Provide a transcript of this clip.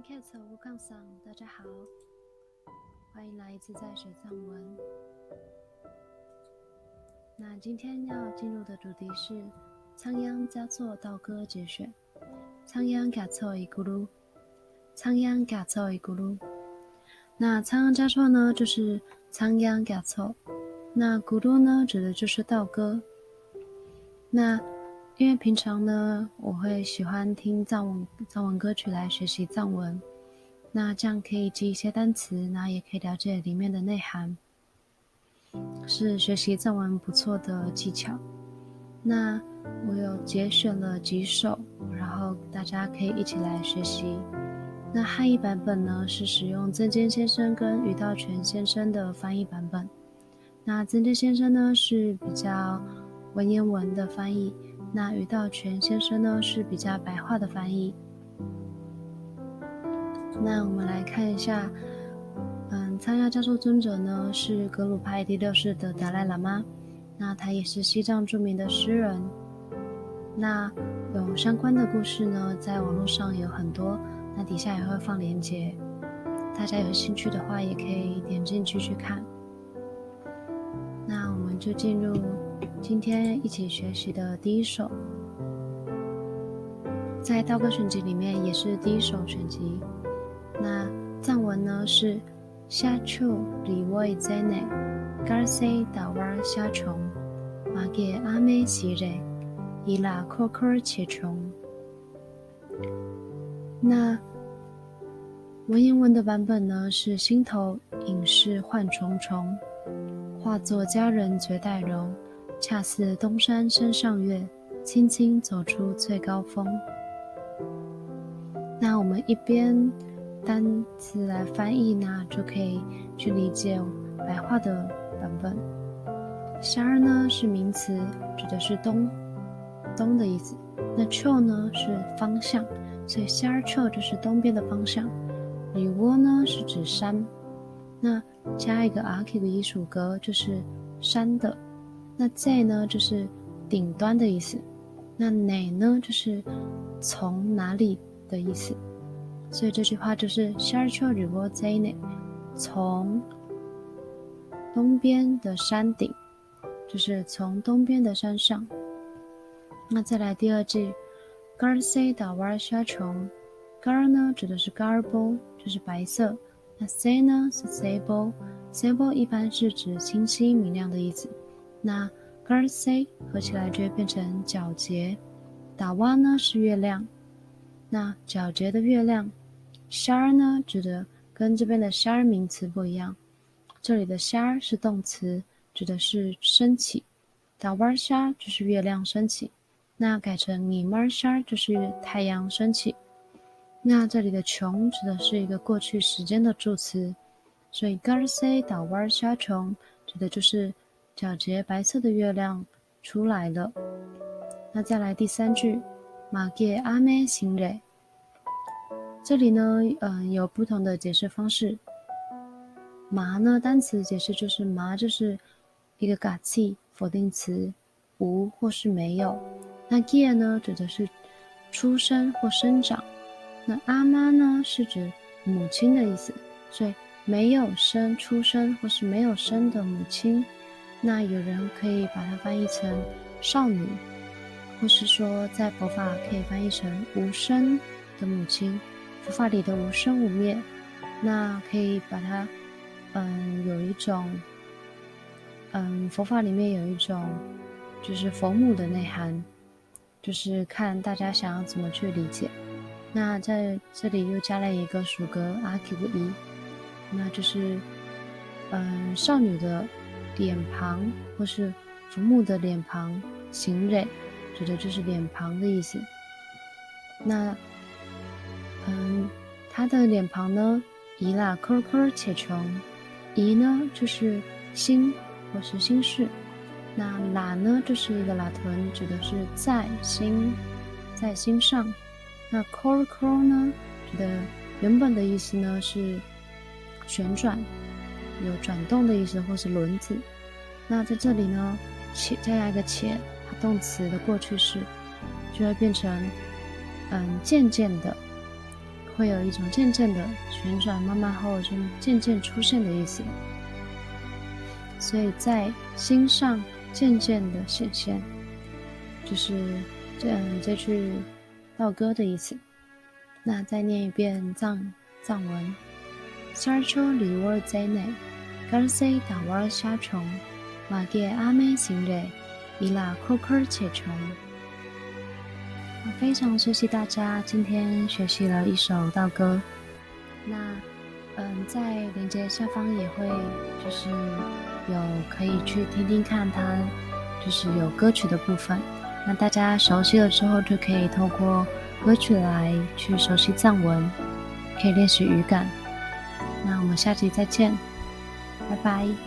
Cat 乌杠桑，大家好，欢迎来一次在学藏文。那今天要进入的主题是仓央嘉措道歌节选。仓央嘉措一咕噜，仓央嘉措一咕噜。那仓央嘉措呢，就是仓央嘉措。那咕噜呢，指的就是道歌。那因为平常呢，我会喜欢听藏文歌曲来学习藏文，那这样可以记一些单词，那也可以了解里面的内涵，是学习藏文不错的技巧。那我有节选了几首，然后大家可以一起来学习。那汉译版本呢，是使用曾坚先生跟余道全先生的翻译版本。那曾坚先生呢，是比较文言文的翻译，那余道全先生呢，是比较白话的翻译。那我们来看一下，仓央嘉措尊者呢，是格鲁派第6世的达赖喇嘛，那他也是西藏著名的诗人。那有相关的故事呢，在网络上有很多，那底下也会放连结，大家有兴趣的话，也可以点进去去看。那我们就进入今天一起学习的第一首，在道歌选集里面也是第一首选集。那藏文呢是夏秋里沃在内，嘎塞达瓦夏琼，马给阿美西热，伊拉科科切琼。那文言文的版本呢是心头隐士幻重重，化作佳人绝代容，恰似东山山上月，轻轻走出最高峰。那我们一边单词来翻译呢，就可以去理解白话的版本。夏儿呢是名词，指的是东的意思。那秋呢是方向，所以夏儿秋就是东边的方向。里窝呢是指山，那加一个阿 Q 的艺术格就是山的。那在呢就是顶端的意思，那哪呢就是从哪里的意思。所以这句话就是夏秋里窝在内，从东边的山顶，就是从东边的山上。那再来第二句，嘎尔塞达瓦夏琼，嘎尔呢指的是嘎尔波，就是白色。那塞呢是塞波，塞波一般是指清晰明亮的意思。那嘎尔塞合起来就会变成皎洁。达瓦呢是月亮，那皎洁的月亮。夏儿呢指的跟这边的夏儿名词不一样，这里的夏儿是动词，指的是升起。达瓦夏就是月亮升起，那改成尼玛夏就是太阳升起。那这里的琼指的是一个过去时间的助词，所以 Garse 达瓦夏琼指的就是皎洁白色的月亮出来了。那再来第三句，马给阿美行蕊，这里呢有不同的解释方式。麻呢单词解释就是麻就是一个嘎气否定词，无或是没有。那 gear 呢指的是出生或生长。那阿妈呢是指母亲的意思，所以没有生出生或是没有生的母亲。那有人可以把它翻译成少女，或是说在佛法可以翻译成无生的母亲，佛法里的无生无灭。那可以把它有一种佛法里面有一种就是佛母的内涵，就是看大家想要怎么去理解。那在这里又加了一个属格阿 Q 一，那就是少女的脸庞或是佛母的脸庞，形蕊指的就是脸庞的意思。那她的脸庞呢，伊拉科科且琼，伊呢就是心或是心事，那拉呢就是一个拉臀，指的是在心上。那 core 呢指的原本的意思呢是旋转，有转动的意思，或是轮子。那在这里呢且加一个且，它动词的过去式就会变成渐渐的，会有一种渐渐的旋转，慢慢后就渐渐出现的意思。所以在心上渐渐的显现，就是这句道歌的意思。那再念一遍藏文。sarcho liwar zaine garse dawar shachong mage ame singre ila kokor chechong。非常谢谢大家今天学习了一首道歌。那在链接下方也会就是有可以去听听看，它就是有歌曲的部分。那大家熟悉了之后，就可以透过歌曲来去熟悉藏文，可以练习语感。那我们下集再见，拜拜。